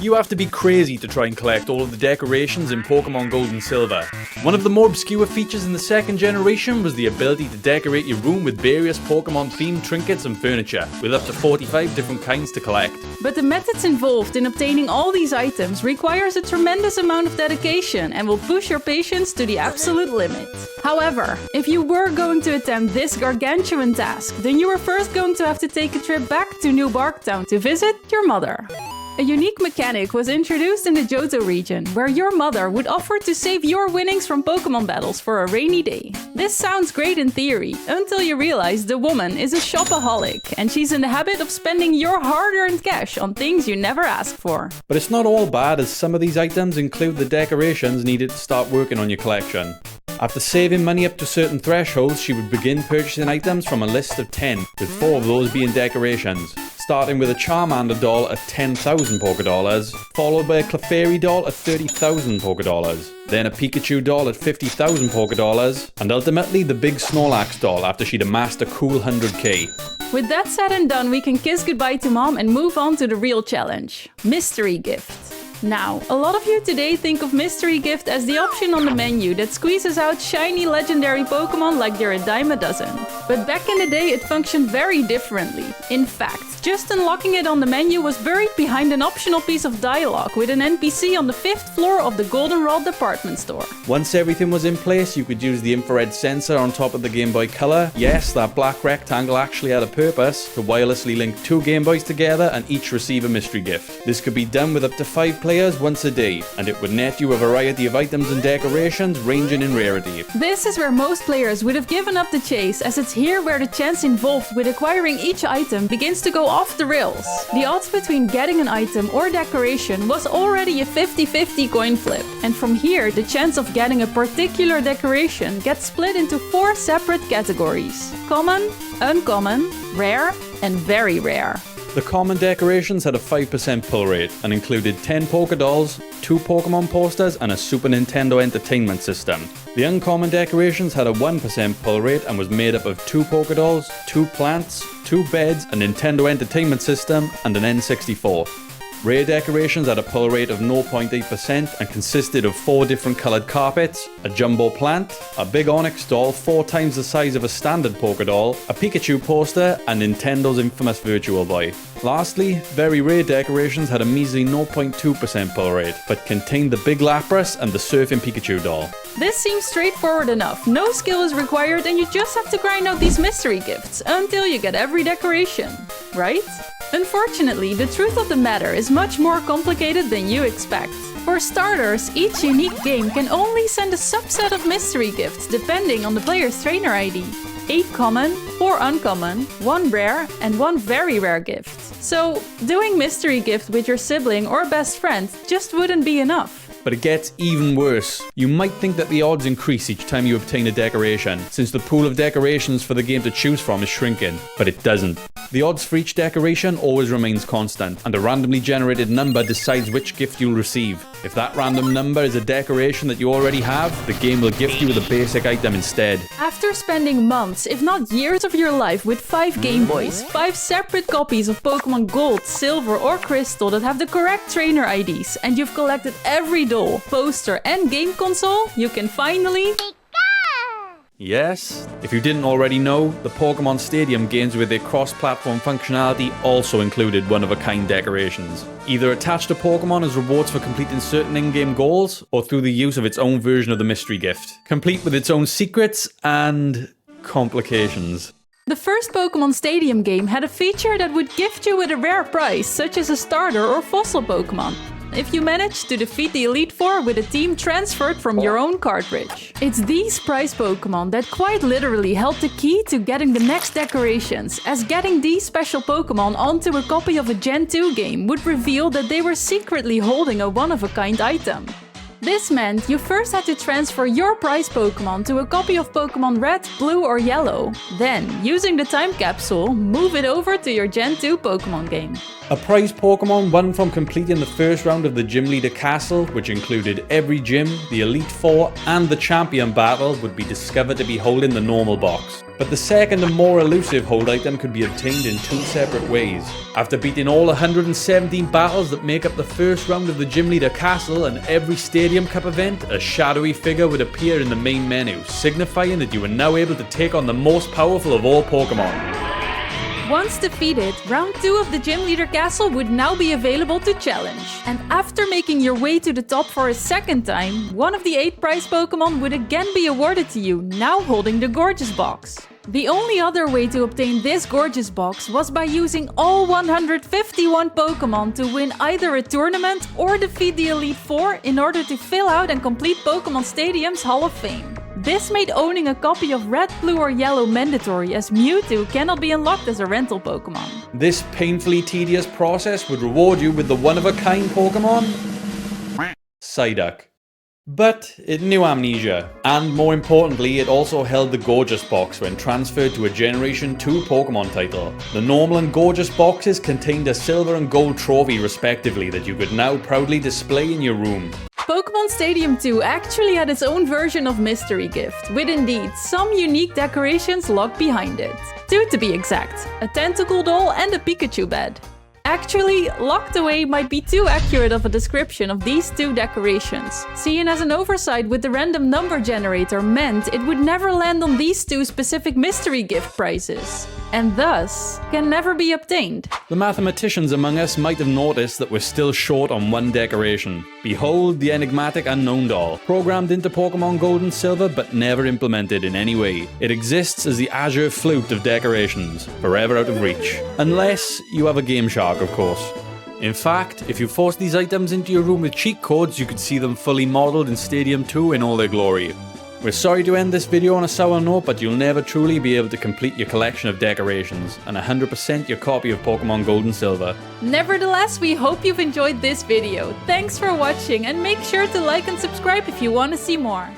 You have to be crazy to try and collect all of the decorations in Pokémon Gold and Silver. One of the more obscure features in the second generation was the ability to decorate your room with various Pokémon themed trinkets and furniture, with up to 45 different kinds to collect. But the methods involved in obtaining all these items requires a tremendous amount of dedication and will push your patience to the absolute limit. However, if you were going to attempt this gargantuan task, then you were first going to have to take a trip back to New Barktown to visit your mother. A unique mechanic was introduced in the Johto region, where your mother would offer to save your winnings from Pokémon battles for a rainy day. This sounds great in theory, until you realize the woman is a shopaholic, and she's in the habit of spending your hard-earned cash on things you never asked for. But it's not all bad, as some of these items include the decorations needed to start working on your collection. After saving money up to certain thresholds, she would begin purchasing items from a list of 10, with 4 of those being decorations. Starting with a Charmander doll at 10,000 Pokédollars, followed by a Clefairy doll at 30,000 Pokédollars, then a Pikachu doll at 50,000 Pokédollars, and ultimately the big Snorlax doll after she'd amassed a cool 100k. With that said and done, we can kiss goodbye to Mom and move on to the real challenge: Mystery Gift. Now, a lot of you today think of Mystery Gift as the option on the menu that squeezes out shiny legendary Pokémon like they're a dime a dozen. But back in the day it functioned very differently. In fact, just unlocking it on the menu was buried behind an optional piece of dialogue with an NPC on the 5th floor of the Goldenrod department store. Once everything was in place, you could use the infrared sensor on top of the Game Boy Color. Yes, that black rectangle actually had a purpose: to wirelessly link 2 Game Boys together and each receive a mystery gift. This could be done with up to 5 players once a day, and it would net you a variety of items and decorations ranging in rarity. This is where most players would have given up the chase, as it's here where the chance involved with acquiring each item begins to go off the rails. The odds between getting an item or decoration was already a 50-50 coin flip, and from here the chance of getting a particular decoration gets split into 4 separate categories: common, uncommon, rare, and very rare. The common decorations had a 5% pull rate and included 10 Pokédolls, 2 Pokémon posters, and a Super Nintendo Entertainment System. The uncommon decorations had a 1% pull rate and was made up of 2 Pokédolls, 2 plants, 2 beds, a Nintendo Entertainment System, and an N64. Rare decorations had a pull rate of 0.8% and consisted of 4 different coloured carpets, a jumbo plant, a big Onyx doll 4 times the size of a standard Pokédoll, a Pikachu poster, and Nintendo's infamous Virtual Boy. Lastly, very rare decorations had a measly 0.2% pull rate, but contained the big Lapras and the Surfing Pikachu doll. This seems straightforward enough. No skill is required and you just have to grind out these mystery gifts until you get every decoration, right? Unfortunately, the truth of the matter is much more complicated than you expect. For starters, each unique game can only send a subset of mystery gifts depending on the player's trainer ID. 8 common, 4 uncommon, 1 rare, and 1 very rare gift. So, doing mystery gift with your sibling or best friend just wouldn't be enough. But it gets even worse. You might think that the odds increase each time you obtain a decoration, since the pool of decorations for the game to choose from is shrinking, but it doesn't. The odds for each decoration always remains constant, and a randomly generated number decides which gift you'll receive. If that random number is a decoration that you already have, the game will gift you with a basic item instead. After spending months, if not years of your life with 5 Game Boys, 5 separate copies of Pokémon Gold, Silver, or Crystal that have the correct trainer IDs, and you've collected every doll, poster, and game console, you can finally... Yes, if you didn't already know, the Pokémon Stadium games with their cross-platform functionality also included one-of-a-kind decorations. Either attached to Pokémon as rewards for completing certain in-game goals, or through the use of its own version of the mystery gift, complete with its own secrets and complications. The first Pokémon Stadium game had a feature that would gift you with a rare prize, such as a starter or fossil Pokémon, if you manage to defeat the Elite Four with a team transferred from your own cartridge. It's these prize Pokémon that quite literally held the key to getting the next decorations, as getting these special Pokémon onto a copy of a Gen 2 game would reveal that they were secretly holding a one-of-a-kind item. This meant you first had to transfer your prize Pokémon to a copy of Pokémon Red, Blue or Yellow. Then, using the time capsule, move it over to your Gen 2 Pokémon game. A prize Pokémon won from completing the first round of the Gym Leader Castle, which included every gym, the Elite Four and the Champion battle, would be discovered to be holding the normal box. But the second and more elusive hold item could be obtained in 2 separate ways. After beating all 117 battles that make up the first round of the Gym Leader Castle and every Stadium Cup event, a shadowy figure would appear in the main menu, signifying that you are now able to take on the most powerful of all Pokémon. Once defeated, round 2 of the Gym Leader Castle would now be available to challenge. And after making your way to the top for a second time, one of the 8 prize Pokémon would again be awarded to you, now holding the Gorgeous Box. The only other way to obtain this Gorgeous Box was by using all 151 Pokémon to win either a tournament or defeat the Elite Four in order to fill out and complete Pokémon Stadium's Hall of Fame. This made owning a copy of Red, Blue or Yellow mandatory, as Mewtwo cannot be unlocked as a rental Pokémon. This painfully tedious process would reward you with the one-of-a-kind Pokémon Psyduck. But it knew amnesia, and more importantly, it also held the Gorgeous Box when transferred to a Generation 2 Pokémon title. The normal and Gorgeous boxes contained a silver and gold trophy respectively that you could now proudly display in your room. Pokémon Stadium 2 actually had its own version of Mystery Gift, with indeed some unique decorations locked behind it. 2 to be exact, a tentacle doll and a Pikachu bed. Actually, locked away might be too accurate of a description of these 2 decorations, seeing as an oversight with the random number generator meant it would never land on these 2 specific mystery gift prizes, and thus can never be obtained. The mathematicians among us might have noticed that we're still short on 1 decoration. Behold the enigmatic unknown doll, programmed into Pokémon Gold and Silver but never implemented in any way. It exists as the azure flute of decorations, forever out of reach. Unless you have a Game Shark, of course. In fact, if you force these items into your room with cheat codes, you could see them fully modelled in Stadium 2 in all their glory. We're sorry to end this video on a sour note, but you'll never truly be able to complete your collection of decorations, and 100% your copy of Pokémon Gold and Silver. Nevertheless, we hope you've enjoyed this video. Thanks for watching, and make sure to like and subscribe if you want to see more.